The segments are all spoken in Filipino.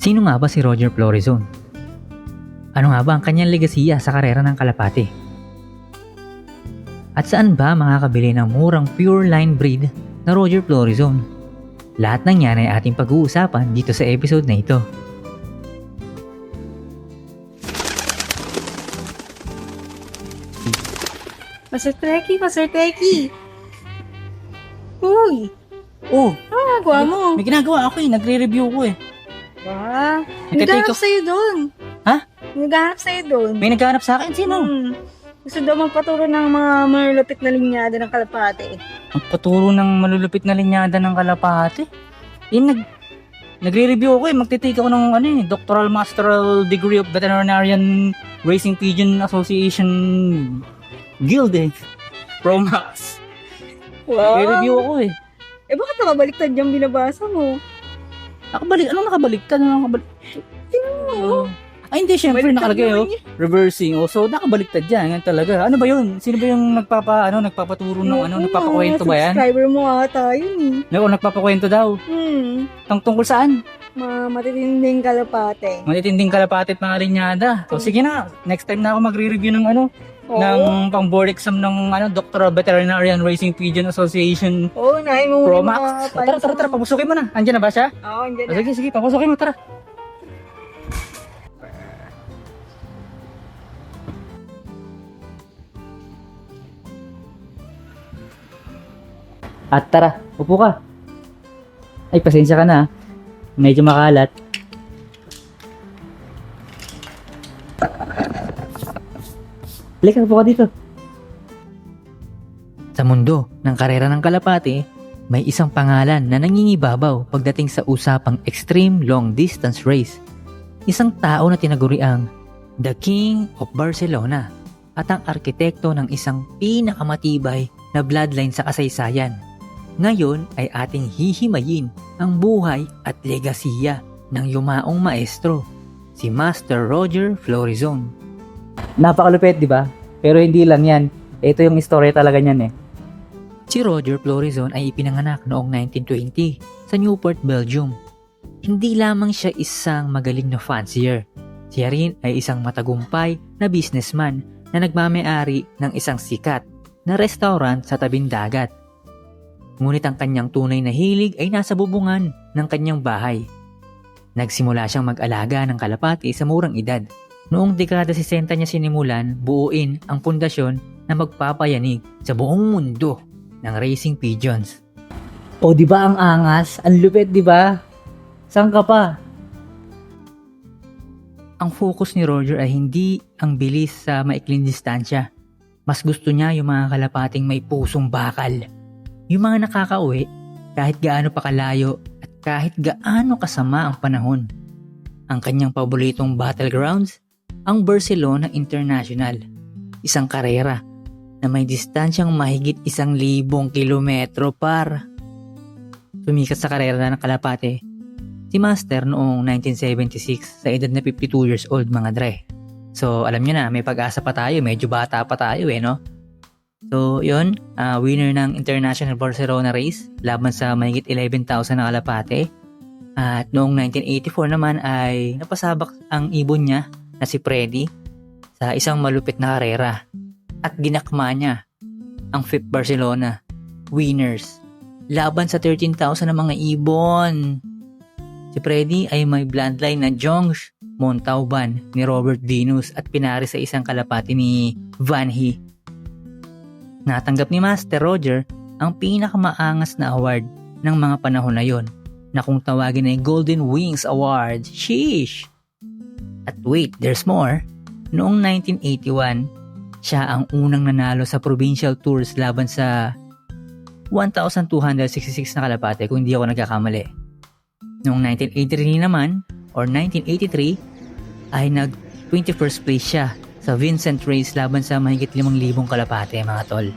Sino nga ba si Roger Florizon? Ano nga ba ang kanyang legasiya sa karera ng kalapate? At saan ba makakabili ng murang pure line breed na Roger Florizon? Lahat ng yan ay ating pag-uusapan dito sa episode na ito. Master Trekkie! Uy! Oh, Ano ginagawa mo? may ginagawa ako Nagre-review ko Ba? Nagtitake Naghanap sa'yo doon. Ha? Naghanap sa'yo doon. May naghahanap sa akin. Sino? Gusto daw magpaturo ng mga malulupit na linyada ng kalapate. Magpaturo ng malulupit na linyada ng kalapate. Nagre-review ako Magtitake ako ng Doctoral Masteral Degree of Veterinarian Racing Pigeon Association Guild Promax. Wow! Nagre-review ako Eh bakit nakabaliktad yung binabasa mo? Anong nakabaliktad? Tingnan mo. Ay, hindi. Siyempre, Baliktad nakalagay naman yun. reversing. So, nakabaliktad yan. Yan talaga. Ano ba yun? Sino ba yung nagpapaturo ng nagpapakwento ba yan? Subscriber mo ata yun Nagpapakwento daw. Tungkol saan? Matitinding kalapate. Matitinding kalapate at mga linyada. So, sige na. Next time na ako magre-review ng ng pang-board exam ng Doctoral Veterinarian Racing Pigeon Association Oo, nahin mo muna yung mga Promax. Tara, papasukin mo na. Andiyan na ba siya? Oo, andyan na. Sige, papasukin mo, tara. At tara, upo ka. Ay, pasensya ka na. Medyo makalat. Halika, upo ka dito. Sa mundo ng karera ng kalapate, may isang pangalan na nangingibabaw pagdating sa usapang extreme long distance race. Isang tao na tinaguriang The King of Barcelona at ang arkitekto ng isang pinakamatibay na bloodline sa kasaysayan. Ngayon ay ating hihimayin ang buhay at legasiya ng yumaong maestro, si Master Roger Florizon. Napakalupit, di ba? Pero hindi lang yan. Ito yung istorya talaga niyan Si Roger Florizon ay ipinanganak noong 1920 sa Newport, Belgium. Hindi lamang siya isang magaling na fancier. Siya rin ay isang matagumpay na businessman na nagmamay-ari ng isang sikat na restaurant sa tabing dagat. Ngunit ang kanyang tunay na hilig ay nasa bubungan ng kanyang bahay. Nagsimula siyang mag-alaga ng kalapati sa murang edad. Noong dekada 60 niya sinimulan buuin ang pundasyon na magpapayanig sa buong mundo ng racing pigeons. O, di ba ang angas? Ang lupit, di ba? Saan ka pa? Ang focus ni Roger ay hindi ang bilis sa maikling distansya. Mas gusto niya yung mga kalapating may pusong bakal. Yung mga nakakauwi kahit gaano pa kalayo at kahit gaano kasama ang panahon. Ang kanyang paboritong battlegrounds, ang Barcelona International. Isang karera na may distansyang mahigit 1,000 kilometro par. Sumikat sa karera ng kalapate si Master noong 1976 sa edad na 52 years old mga dre. So alam nyo na, may pag-asa pa tayo, medyo bata pa tayo no? So yun, winner ng International Barcelona Race laban sa mahigit 11,000 na kalapate. At noong 1984 naman ay napasabak ang ibon niya na si Freddy sa isang malupit na karera. At ginakma niya ang 5th Barcelona winners laban sa 13,000 na mga ibon. Si Freddy ay may bloodline na Jonge Montalban ni Robert Venus at pinari sa isang kalapati ni Van He. Natanggap ni Master Roger ang pinakamaangas na award ng mga panahon na yon na kung tawagin ay Golden Wings Award. Sheesh! At wait, there's more. Noong 1981, siya ang unang nanalo sa provincial tours laban sa 1,266 na kalapate kung hindi ako nagkakamali. Noong 1983 naman, or 1983, ay nag-21st place siya sa Vincent Race laban sa mahigit 5,000 kalapate mga tol.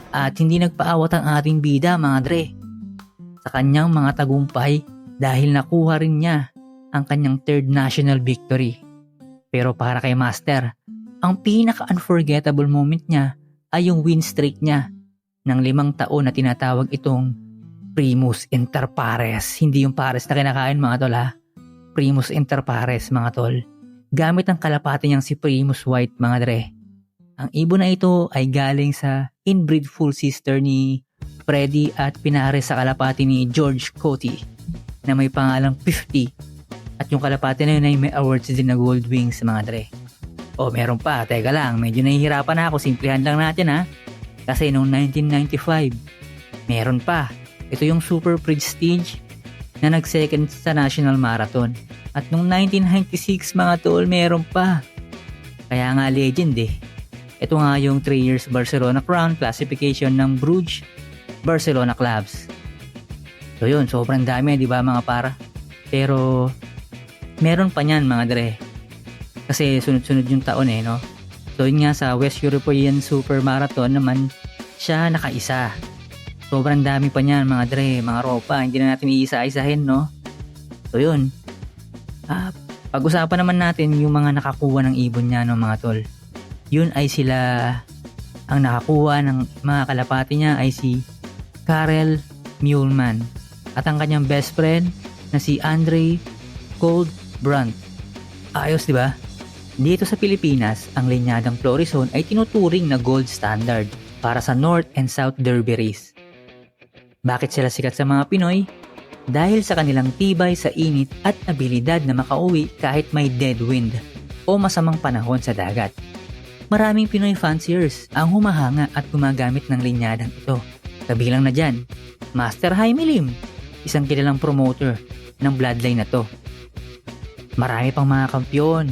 At hindi nagpaawat ang ating bida mga dre sa kanyang mga tagumpay dahil nakuha rin niya ang kanyang 3rd national victory. Pero para kay Master, ang pinaka-unforgettable moment niya ay yung win streak niya ng 5 taon na tinatawag itong Primus Inter Pares. Hindi yung pares na kinakain mga tol ha. Primus Inter Pares mga tol. Gamit ang kalapati niyang si Primus White mga dre. Ang ibon na ito ay galing sa inbreed full sister ni Freddy at pinares sa kalapati ni George Coty na may pangalang 50. At yung kalapati na yun ay may awards din na Gold Wings mga dre. O meron pa, teka lang, medyo nahihirapan na ako, simplihan lang natin ha. Kasi noong 1995, meron pa. Ito yung Super Prestige na nag-second sa National Marathon. At noong 1996 mga tol, meron pa. Kaya nga legend eh. Ito nga yung 3 years Barcelona Crown classification ng Bruges Barcelona Clubs. So yun, sobrang dami, di ba mga para? Pero meron pa niyan mga dre. Kasi sunod-sunod yung taon eh, no? So yun nga sa West European Super Marathon naman, siya nakaisa. Sobrang dami pa niyan mga dre, mga ropa. Hindi na natin iisa-isahin, no? So yun. Pag-usapan naman natin yung mga nakakuha ng ibon niya, no mga tol. Yun ay sila, ang nakakuha ng mga kalapati niya ay si Karel Muleman. At ang kanyang best friend na si Andre Goldbrandt. Ayos, di ba? Dito sa Pilipinas, ang linyadang Florizon ay tinuturing na gold standard para sa North and South Derby race. Bakit sila sikat sa mga Pinoy? Dahil sa kanilang tibay sa init at abilidad na makauwi kahit may dead wind o masamang panahon sa dagat. Maraming Pinoy fanciers ang humahanga at gumagamit ng linyadang ito. Kabilang na dyan, Master Jaime Lim, isang kilalang promoter ng bloodline na to. Marami pang mga kampiyon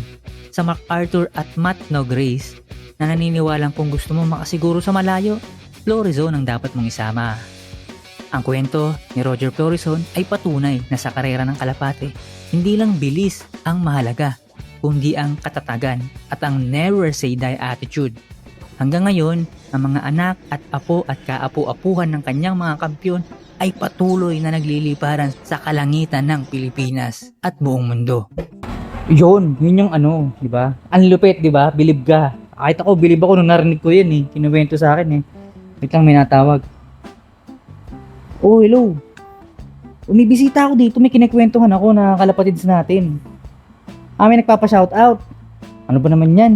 sa MacArthur at Matnog race na naniniwalang kung gusto mo makasiguro sa malayo, Florizon ang dapat mong isama. Ang kwento ni Roger Florizon ay patunay na sa karera ng kalapate, hindi lang bilis ang mahalaga, kundi ang katatagan at ang never say die attitude. Hanggang ngayon, ang mga anak at apo at kaapu-apuhan ng kanyang mga kampiyon ay patuloy na nagliliparan sa kalangitan ng Pilipinas at buong mundo. Yun yung ano, di ba? Ang lupit, di ba? Bilib ka. Kahit ako, bilib ako nung narinig ko yan eh. Kinuwento sa akin eh. Wait lang, may natawag. Oh, hello. Umibisita ako dito, may kinekwentuhan ako na kalapatids natin. May nagpapa-shoutout. Ano ba naman yan?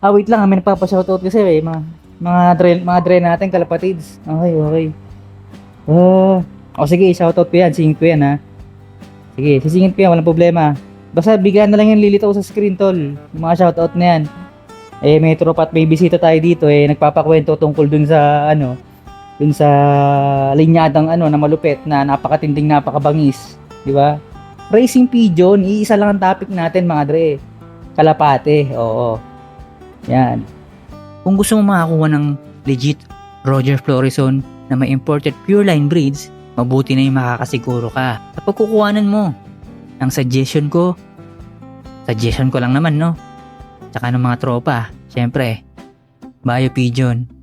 Wait lang, may nagpapa-shoutout kasi eh, mga dre natin, kalapatids. Okay. Sige, shoutout ko yan, singit ko yan ha. Sige, sisingit ko yan, walang problema. Basta bigyan na lang yung lilitaw sa screen tol, yung mga shoutout na yan. May tropa at may bisita tayo dito nagpapakwento tungkol dun sa dun sa linyadang na malupit na napakatinding napakabangis, di ba? Racing pigeon, iisa lang ang topic natin mga dre. Kalapate, oo. Yan. Kung gusto mo makakuha ng legit Roger Florizon na may imported pure line breeds, mabuti na yung makakasiguro ka sa pagkukuhanan mo. Ang suggestion ko lang naman no, tsaka ng mga tropa, syempre, Bio Pigeon.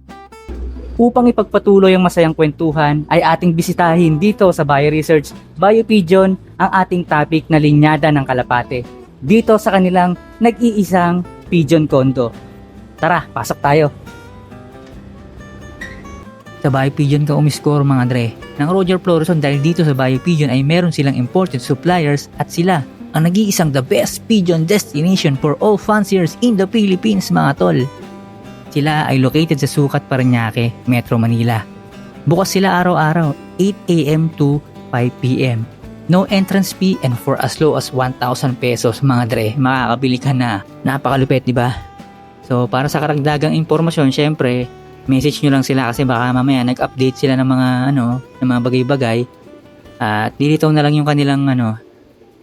Upang ipagpatuloy ang masayang kwentuhan ay ating bisitahin dito sa Bio Research Bio Pigeon ang ating topic na linyada ng kalapate dito sa kanilang nag-iisang pigeon condo. Tara, pasok tayo. Sa Bio Pigeon ka umiscore mga dre ng Roger Florizon dahil dito sa Bio Pigeon ay meron silang imported suppliers at sila ang nag-iisang the best pigeon destination for all fanciers in the Philippines mga tol. Sila ay located sa Sucat, Parañaque, Metro Manila. Bukas sila araw-araw 8 a.m. to 5 p.m. No entrance fee and for as low as 1,000 pesos mga dre, makakabili ka na. Napakalupit, di ba? So para sa karagdagang impormasyon, syempre, message nyo lang sila kasi baka mamaya nag-update sila ng mga ng mga bagay-bagay. At nilitaw na lang yung kanilang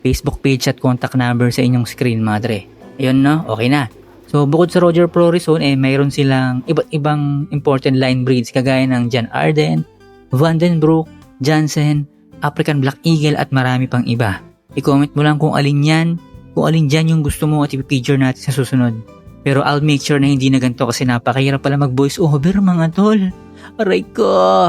Facebook page at contact number sa inyong screen mga dre. Ayun no, okay na. So bukod sa Roger Florizon mayroon silang iba't ibang important line breeds kagaya ng John Arden, Vandenbroek, Jansen, African Black Eagle at marami pang iba. I-comment mo lang kung alin dyan yung gusto mo at i-feature natin sa susunod. Pero I'll make sure na hindi na ganito kasi napakahirap pala mag voice over mga tol. Aray ko!